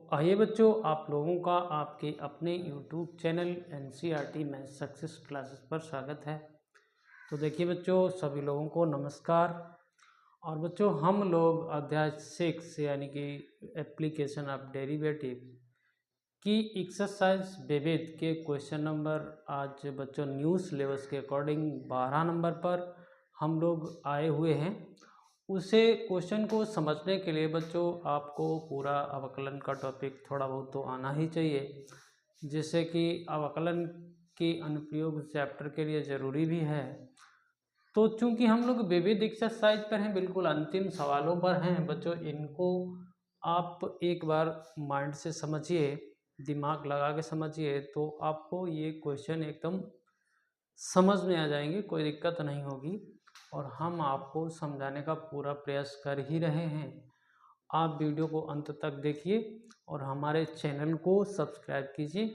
आइए बच्चों, आप लोगों का आपके अपने YouTube channel NCERT math success classes पर स्वागत है। तो देखिए बच्चों, सभी लोगों को नमस्कार। और बच्चों, हम लोग अध्याय 6 यानी कि एप्लीकेशन ऑफ डेरिवेटिव की एक्सरसाइज विविध के क्वेश्चन नंबर आज बच्चों न्यू सिलेबस के अकॉर्डिंग 12 नंबर पर हम लोग आए हुए हैं। उसे क्वेश्चन को समझने के लिए बच्चों आपको पूरा अवकलन का टॉपिक थोड़ा बहुत तो आना ही चाहिए, जिससे कि अवकलन के अनुप्रयोग चैप्टर के लिए ज़रूरी भी है। तो चूंकि हम लोग विविध एक्सरसाइज पर हैं, बिल्कुल अंतिम सवालों पर हैं बच्चों, इनको आप एक बार माइंड से समझिए, दिमाग लगा के समझिए, तो आपको ये क्वेश्चन एकदम समझ में आ जाएंगे, कोई दिक्कत नहीं होगी। और हम आपको समझाने का पूरा प्रयास कर ही रहे हैं। आप वीडियो को अंत तक देखिए और हमारे चैनल को सब्सक्राइब कीजिए।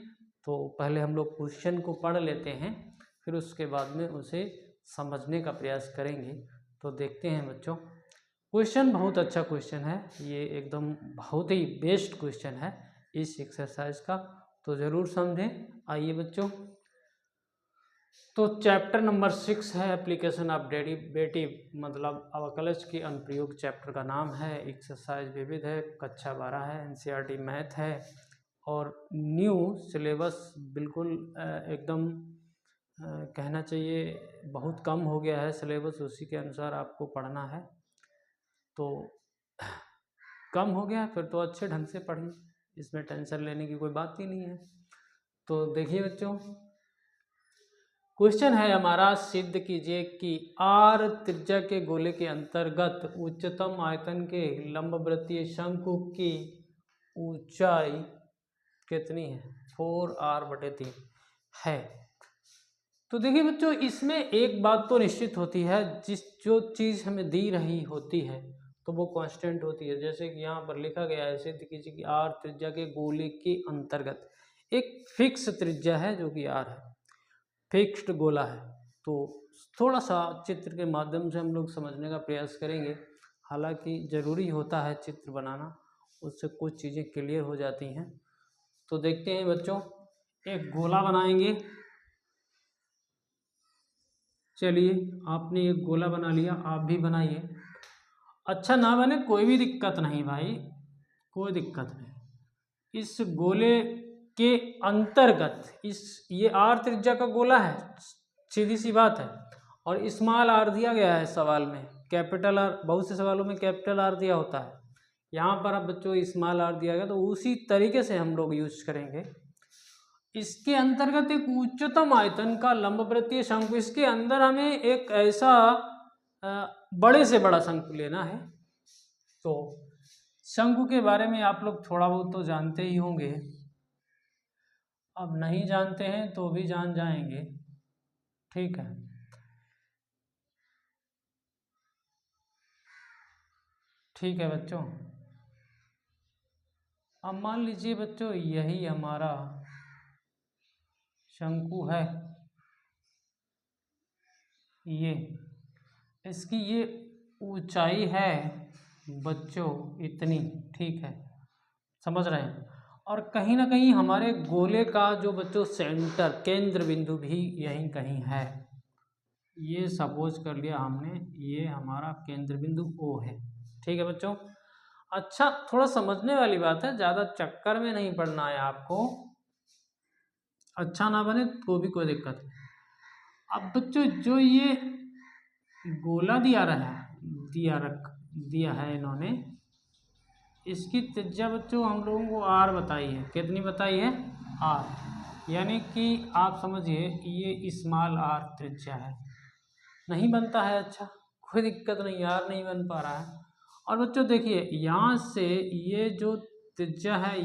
तो पहले हम लोग क्वेश्चन को पढ़ लेते हैं, फिर उसके बाद में उसे समझने का प्रयास करेंगे। तो देखते हैं बच्चों, क्वेश्चन बहुत अच्छा क्वेश्चन है, ये एकदम बहुत ही बेस्ट क्वेश्चन है इस एक्सरसाइज का, तो ज़रूर समझें। आइए बच्चों, तो चैप्टर नंबर 6 है एप्लीकेशन ऑफ डेरिवेटिव, मतलब अवकलज के अनुप्रयोग। चैप्टर का नाम है, एक्सरसाइज विविध है, कक्षा 12 है, NCERT मैथ है और न्यू सिलेबस बिल्कुल एकदम कहना चाहिए बहुत कम हो गया है सिलेबस, उसी के अनुसार आपको पढ़ना है। तो कम हो गया फिर तो अच्छे ढंग से पढ़िए, इसमें टेंशन लेने की कोई बात ही नहीं है। तो देखिए बच्चों, क्वेश्चन है हमारा, सिद्ध कीजिए कि आर त्रिज्या के गोले के अंतर्गत उच्चतम आयतन के लंबवृत्तीय शंकु की ऊंचाई कितनी है? 4r/3 है। तो देखिए बच्चों, इसमें एक बात तो निश्चित होती है, जो चीज़ हमें दी रही होती है तो वो कांस्टेंट होती है। जैसे कि यहाँ पर लिखा गया है, सिद्ध कीजिए कि आर त्रिज्या के गोले के अंतर्गत एक फिक्स त्रिज्या है जो कि आर है, फिक्स्ड गोला है। तो थोड़ा सा चित्र के माध्यम से हम लोग समझने का प्रयास करेंगे। हालांकि ज़रूरी होता है चित्र बनाना, उससे कुछ चीज़ें क्लियर हो जाती हैं। तो देखते हैं बच्चों, एक गोला बनाएंगे। चलिए, आपने एक गोला बना लिया, आप भी बनाइए। अच्छा ना बने कोई भी दिक्कत नहीं भाई, कोई दिक्कत नहीं। इस गोले के अंतर्गत ये आर त्रिज्या का गोला है, सीधी सी बात है, और स्मॉल आर दिया गया है सवाल में, कैपिटल आर, बहुत से सवालों में कैपिटल आर दिया होता है, यहाँ पर अब बच्चों स्मॉल आर दिया गया, तो उसी तरीके से हम लोग यूज करेंगे। इसके अंतर्गत एक उच्चतम आयतन का लंबवृत्तीय शंकु, इसके अंदर हमें एक ऐसा बड़े से बड़ा शंकु लेना है। तो शंकु के बारे में आप लोग थोड़ा बहुत तो जानते ही होंगे, अब नहीं जानते हैं तो भी जान जाएंगे, ठीक है। ठीक है बच्चों, अब मान लीजिए बच्चों यही हमारा शंकु है, ये इसकी ये ऊंचाई है बच्चों इतनी, ठीक है, समझ रहे हैं। और कहीं ना कहीं हमारे गोले का जो बच्चों सेंटर, केंद्र बिंदु भी यहीं कहीं है। ये सपोज कर लिया हमने, ये हमारा केंद्र बिंदु O है, ठीक है बच्चों। अच्छा, थोड़ा समझने वाली बात है, ज़्यादा चक्कर में नहीं पड़ना है आपको, अच्छा ना बने तो भी कोई दिक्कत नहीं। अब बच्चों जो ये गोला दिया है इन्होंने, इसकी त्रिज्या बच्चों हम लोगों को आर बताई है, कितनी बताई है? आर, यानी कि आप समझिए ये स्मॉल आर त्रिज्या है। नहीं बनता है, अच्छा कोई दिक्कत नहीं, आर नहीं बन पा रहा है। और बच्चों देखिए, यहाँ से ये जो त्रिज्या है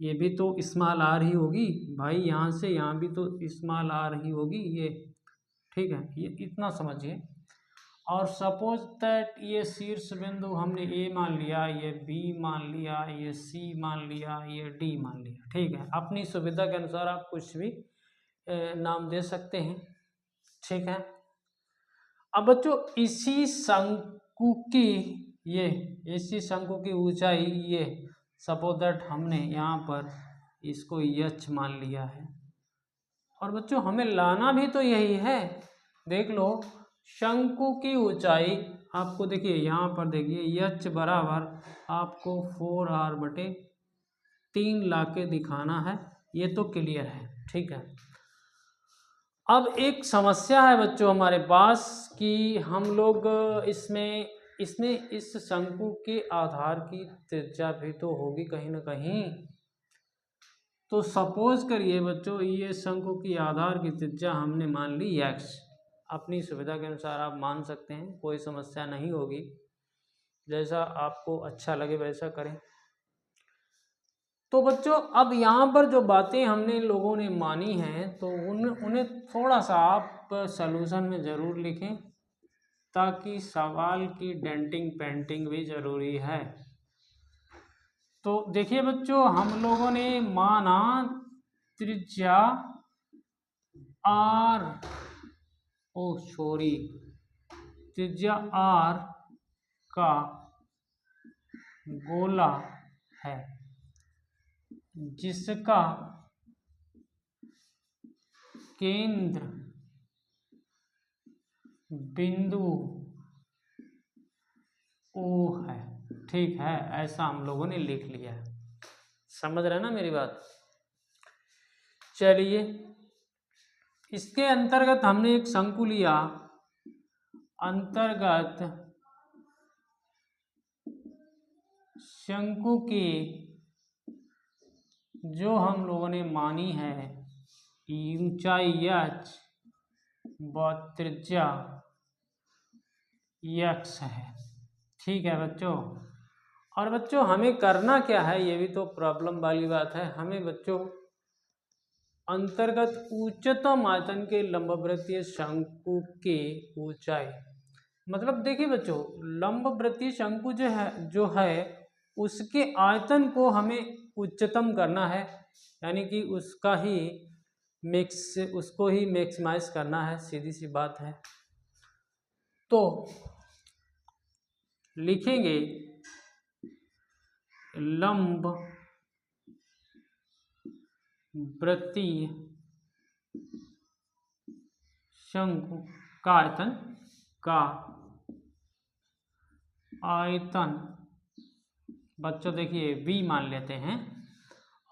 ये भी तो स्मॉल आर ही होगी भाई, यहाँ से यहाँ भी तो स्मॉल आर ही होगी ये, ठीक है, ये इतना समझिए। और सपोज दैट ये शीर्ष बिंदु हमने ए मान लिया, ये बी मान लिया, ये सी मान लिया, ये डी मान लिया, ठीक है। अपनी सुविधा के अनुसार आप कुछ भी नाम दे सकते हैं, ठीक है। अब बच्चों इसी शंकु की ऊंचाई ये सपोज दैट हमने यहाँ पर इसको यच मान लिया है, और बच्चों हमें लाना भी तो यही है। देख लो शंकु की ऊंचाई आपको देखिए यहाँ पर देखिए यच बराबर आपको 4r/3 ला के दिखाना है, ये तो क्लियर है, ठीक है। अब एक समस्या है बच्चों हमारे पास कि हम लोग इसमें इस शंकु के आधार की त्रिज्या भी तो होगी कहीं ना कहीं। तो सपोज करिए बच्चों ये शंकु की आधार की त्रिज्या हमने मान ली x, अपनी सुविधा के अनुसार आप मान सकते हैं, कोई समस्या नहीं होगी, जैसा आपको अच्छा लगे वैसा करें। तो बच्चों अब यहाँ पर जो बातें हमने लोगों ने मानी हैं तो उन्हें थोड़ा सा आप सॉल्यूशन में ज़रूर लिखें, ताकि सवाल की डेंटिंग पेंटिंग भी ज़रूरी है। तो देखिए बच्चों हम लोगों ने माना त्रिज्या r, त्रिज्या r का गोला है जिसका केंद्र बिंदु O है, ठीक है, ऐसा हम लोगों ने लिख लिया है। समझ रहे ना मेरी बात? चलिए इसके अंतर्गत हमने एक शंकु लिया, अंतर्गत शंकु की जो हम लोगों ने मानी है ऊंचाई h व त्रिज्या x है, ठीक है बच्चों। और बच्चों हमें करना क्या है, ये भी तो प्रॉब्लम वाली बात है। हमें बच्चों अंतर्गत उच्चतम आयतन के लंबवृत्तीय शंकु की ऊंचाई, मतलब देखिए बच्चों लंबवृत्तीय शंकु जो है उसके आयतन को हमें उच्चतम करना है, यानी कि उसको ही मैक्सिमाइज करना है, सीधी सी बात है। तो लिखेंगे लंब वृत्तीय शंकु का आयतन बच्चों देखिए v मान लेते हैं,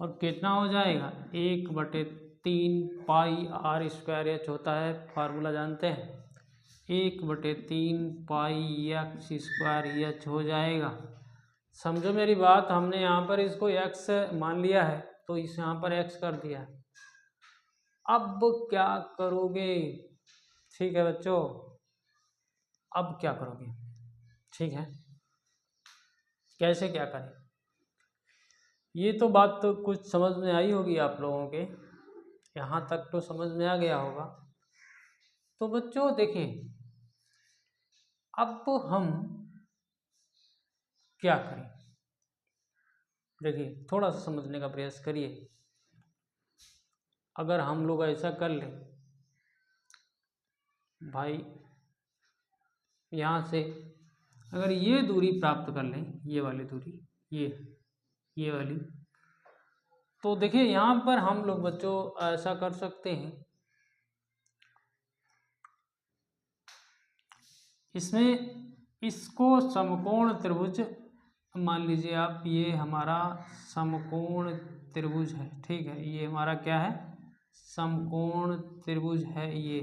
और कितना हो जाएगा 1/3 पाई r² h होता है, फार्मूला जानते हैं, 1/3 पाई x² h हो जाएगा। समझो मेरी बात, हमने यहाँ पर इसको x मान लिया है तो इस यहाँ पर x कर दिया। अब क्या करोगे, ठीक है बच्चों, अब क्या करोगे, ठीक है, कैसे क्या करें, ये तो बात तो कुछ समझ में आई होगी आप लोगों के, यहाँ तक तो समझ में आ गया होगा। तो बच्चों देखिए अब हम क्या करें, देखिए थोड़ा सा समझने का प्रयास करिए। अगर हम लोग ऐसा कर लें भाई, यहाँ से अगर ये दूरी प्राप्त कर लें, ये वाली दूरी, ये वाली, तो देखिए यहाँ पर हम लोग बच्चों ऐसा कर सकते हैं, इसमें इसको समकोण त्रिभुज मान लीजिए आप, ये हमारा समकोण त्रिभुज है, ठीक है, ये हमारा क्या है, समकोण त्रिभुज है। ये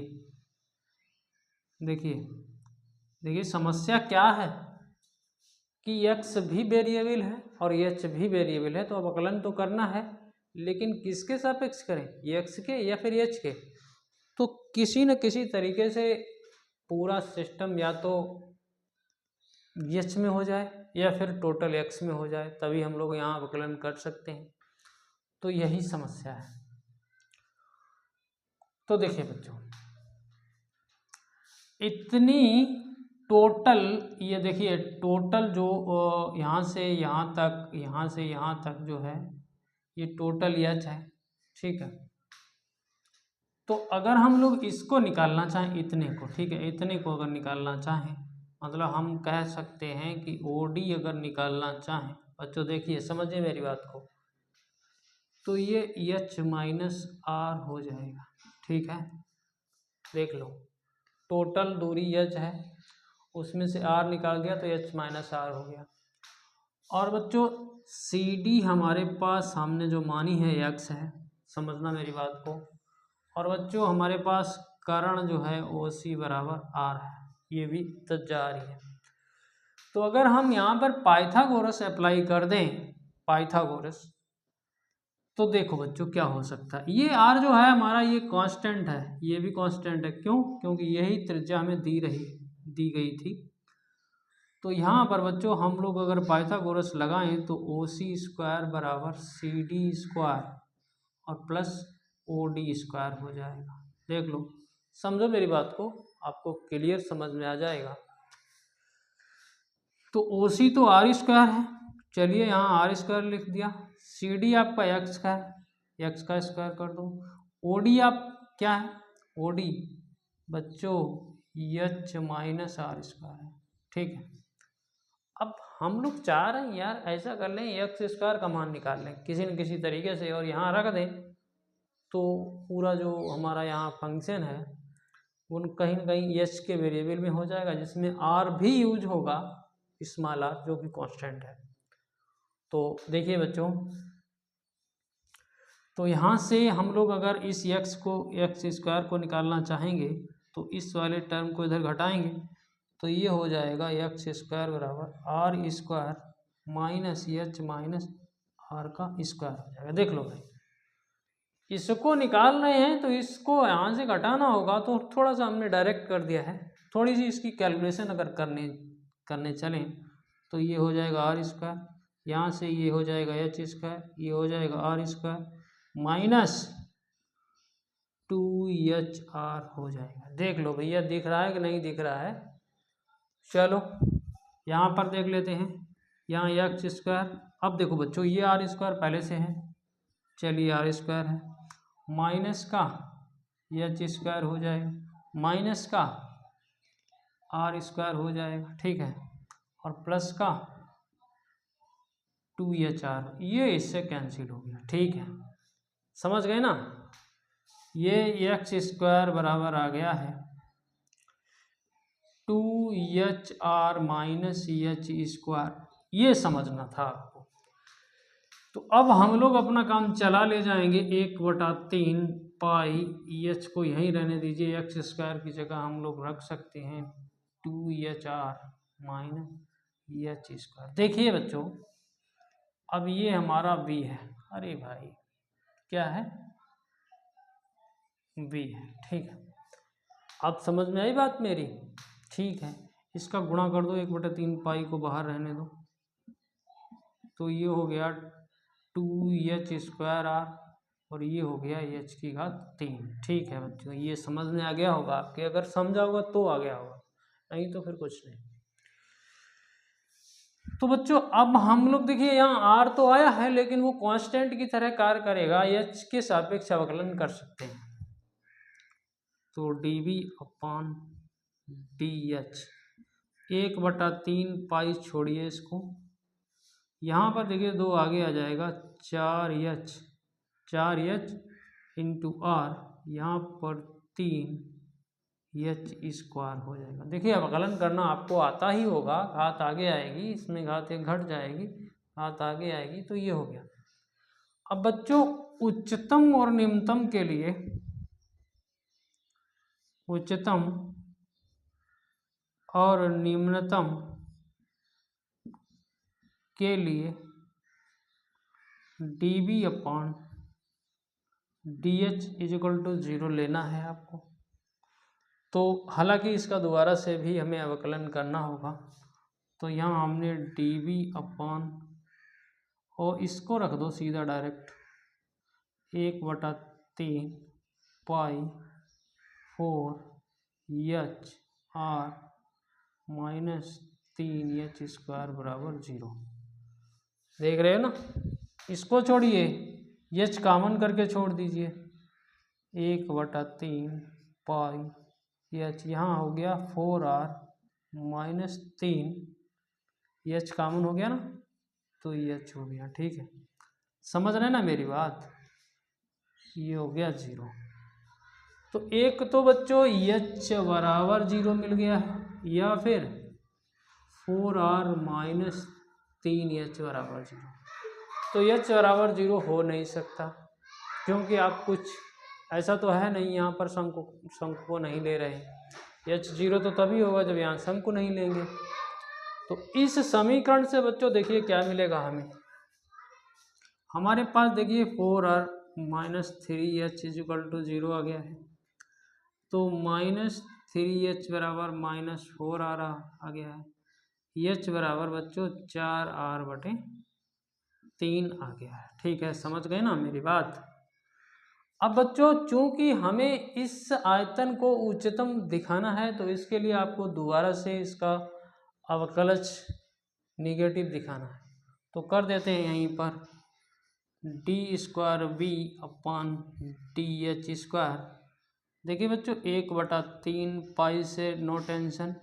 देखिए समस्या क्या है कि x भी वेरिएबल है और h भी वेरिएबल है, तो अब अकलन तो करना है, लेकिन किसके सापेक्ष करें, x के या फिर h के। तो किसी न किसी तरीके से पूरा सिस्टम या तो h में हो जाए या फिर टोटल x में हो जाए, तभी हम लोग यहाँ अवकलन कर सकते हैं। तो यही समस्या है। तो देखिए बच्चों इतनी टोटल, ये देखिए टोटल जो यहाँ से यहाँ तक, यहाँ से यहाँ तक जो है ये टोटल h है, ठीक है। तो अगर हम लोग इसको निकालना चाहें, इतने को, ठीक है, इतने को अगर निकालना चाहें, मतलब हम कह सकते हैं कि OD अगर निकालना चाहें बच्चों देखिए, समझिए मेरी बात को। तो ये एच माइनस आर हो जाएगा, ठीक है। देख लो, टोटल दूरी एच है, उसमें से आर निकाल दिया तो एच माइनस आर हो गया। और बच्चों सी डी हमारे पास हमने जो मानी है एक्स है, समझना मेरी बात को। और बच्चों हमारे पास कर्ण जो है ओ सी बराबर आर है, ये भी तक जा रही है। तो अगर हम यहाँ पर पाइथागोरस अप्लाई कर दें, पाइथागोरस, तो देखो बच्चों क्या हो सकता है। ये आर जो है हमारा, ये कांस्टेंट है, ये भी कांस्टेंट है। क्यों? क्योंकि यही त्रिज्या हमें दी गई थी। तो यहाँ पर बच्चों हम लोग अगर पाइथागोरस लगाएं तो ओ सी स्क्वायर बराबर सी डी स्क्वायर और प्लस ओ डी स्क्वायर हो जाएगा। देख लो, समझो मेरी बात को, आपको क्लियर समझ में आ जाएगा। तो ओ सी तो आर स्क्वायर है, चलिए यहाँ आर स्क्वायर लिख दिया। सी डी आपका एक्स का है, एक्स का स्क्वायर कर दो। ओ डी आप क्या है, ओ डी बच्चों एच माइनस आर स्क्वायर है, ठीक है। अब हम लोग चाह रहे हैं यार ऐसा कर लें, एक्स स्क्वायर का मान निकाल लें किसी न किसी तरीके से और यहाँ रख दें, तो पूरा जो हमारा यहाँ फंक्शन है वो कहीं न कहीं एच के वेरिएबल में हो जाएगा, जिसमें आर भी यूज होगा, स्मॉल आर जो कि कांस्टेंट है। तो देखिए बच्चों, तो यहाँ से हम लोग अगर इस एक्स स्क्वायर को निकालना चाहेंगे तो इस वाले टर्म को इधर घटाएंगे, तो ये हो जाएगा एक्स स्क्वायर बराबर R square minus H minus R का स्क्वायर हो जाएगा। देख लो भाई, इसको निकाल रहे हैं तो इसको यहाँ से घटाना होगा, तो थोड़ा सा हमने डायरेक्ट कर दिया है। थोड़ी सी इसकी कैलकुलेशन अगर करने चलें तो ये हो जाएगा आर स्क्वायर, यहाँ से ये हो जाएगा एच स्क्वायर, ये हो जाएगा आर स्क्वायर माइनस 2HR हो जाएगा। देख लो भैया, दिख रहा है कि नहीं दिख रहा है? चलो यहाँ पर देख लेते हैं, यहाँ एक्स स्क्वायर। अब देखो बच्चों, ये आर स्क्वायर पहले से है, चलिए आर स्क्वायर है, माइनस का एच स्क्वायर हो जाएगा, माइनस का आर स्क्वायर हो जाएगा, ठीक है, और प्लस का 2HR, ये इससे कैंसिल हो गया, ठीक है। समझ गए ना? ये एक्स स्क्वायर बराबर आ गया है 2HR माइनस एच स्क्वायर, ये समझना था आपको। तो अब हम लोग अपना काम चला ले जाएंगे, 1/3 पाई एच को यहीं रहने दीजिए, एक्स स्क्वायर की जगह हम लोग रख सकते हैं 2HR माइनस एच स्क्वायर। देखिए बच्चों, अब ये हमारा v है, अरे भाई क्या है, v है, ठीक है। अब समझ में आई बात मेरी? ठीक है, इसका गुणा कर दो, 1/3 पाई को बाहर रहने दो, तो ये हो गया 2h स्क्वायर आर और ये हो गया h की घात 3। ठीक है बच्चों, ये समझ में आ गया होगा आपके, अगर समझा होगा तो आ गया होगा, नहीं तो फिर कुछ नहीं। तो बच्चों अब हम लोग देखिए, यहाँ r तो आया है लेकिन वो कांस्टेंट की तरह कार्य करेगा, h के सापेक्ष अवकलन कर सकते हैं। तो dv अपॉन dh 1/3 पाई, छोड़िए इसको, यहाँ पर देखिए 2 आगे आ जाएगा, 4h इंटू आर, यहाँ पर 3h स्क्वायर हो जाएगा। देखिए अवकलन करना आपको आता ही होगा, घात आगे आएगी, इसमें घात 1 घट जाएगी, घात आगे आएगी, तो ये हो गया। अब बच्चों उच्चतम और निम्नतम के लिए, उच्चतम और निम्नतम के लिए dv upon dh equal to 0 लेना है आपको। तो हालांकि इसका दोबारा से भी हमें अवकलन करना होगा, तो यहाँ हमने dv अपॉन, और इसको रख दो सीधा डायरेक्ट, 1/3 पाई 4h r minus 3h square बराबर 0। देख रहे हो ना? इसको छोड़िए, h कॉमन करके छोड़ दीजिए, 1/3 पाई h, यहाँ हो गया 4r माइनस 3, h कॉमन हो गया ना, तो एच हो गया। ठीक है, समझ रहे ना मेरी बात, ये हो गया 0। तो एक तो बच्चों एच बराबर 0 मिल गया है, या फिर 4r माइनस 3h बराबर 0। तो h बराबर 0 हो नहीं सकता, क्योंकि आप कुछ ऐसा तो है नहीं, यहाँ पर शंकु को नहीं ले रहे हैं। h 0 तो तभी होगा जब यहाँ शंकु नहीं लेंगे। तो इस समीकरण से बच्चों देखिए क्या मिलेगा हमें, हमारे पास देखिए 4r minus 3h is equal to 0 आ गया है। तो माइनस 3h बराबर माइनस 4r आ गया है। h बराबर बच्चों 4r/3 आ गया है। ठीक है, समझ गए ना मेरी बात। अब बच्चों चूंकि हमें इस आयतन को उच्चतम दिखाना है, तो इसके लिए आपको दोबारा से इसका अवकलज निगेटिव दिखाना है। तो कर देते हैं यहीं पर d² v अपान dh²। देखिए बच्चों 1/3 पाई से नो टेंशन,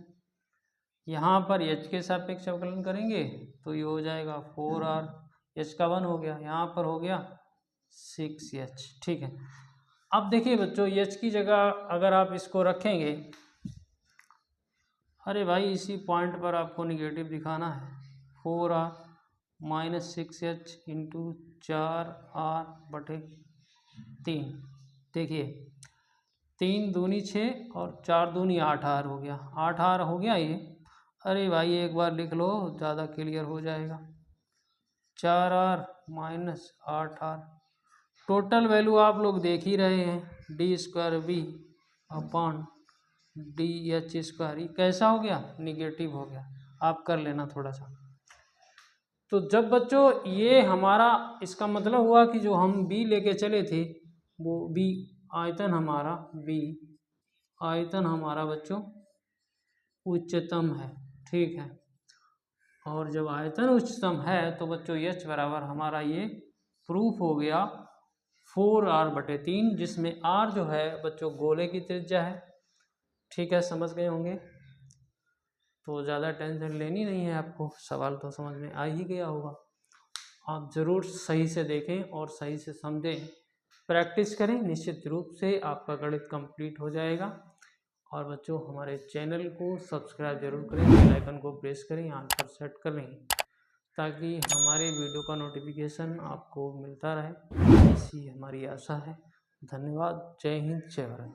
यहाँ पर h के सापेक्ष अवकलन करेंगे तो ये हो जाएगा 4r, h का 1 हो गया, यहाँ पर हो गया 6h। ठीक है, अब देखिए बच्चों h की जगह अगर आप इसको रखेंगे, अरे भाई इसी पॉइंट पर आपको निगेटिव दिखाना है, 4r minus 6h into 4r/3। देखिए 3 दूनी 6 और 4 दूनी 8r हो गया, 8r हो गया ये। अरे भाई एक बार लिख लो, ज़्यादा क्लियर हो जाएगा। 4r minus 8r, total value आप लोग देख ही रहे हैं, d² v अपान dh²। ये कैसा हो गया, निगेटिव हो गया। आप कर लेना थोड़ा सा। तो जब बच्चों ये हमारा, इसका मतलब हुआ कि जो हम b लेके चले थे वो b आयतन हमारा, b आयतन हमारा बच्चों उच्चतम है। ठीक है, और जब आयतन उच्चतम है तो बच्चों h बराबर हमारा ये प्रूफ हो गया 4r/3, जिसमें r जो है बच्चों गोले की त्रिज्या है। ठीक है, समझ गए होंगे, तो ज़्यादा टेंशन लेनी नहीं है आपको, सवाल तो समझ में आ ही गया होगा। आप ज़रूर सही से देखें और सही से समझें, प्रैक्टिस करें, निश्चित रूप से आपका गणित कंप्लीट हो जाएगा। और बच्चों हमारे चैनल को सब्सक्राइब जरूर करें, बेल आइकन को प्रेस करें, यहाँ पर सेट कर लें, ताकि हमारे वीडियो का नोटिफिकेशन आपको मिलता रहे, ऐसी हमारी आशा है। धन्यवाद। जय हिंद, जय भारत।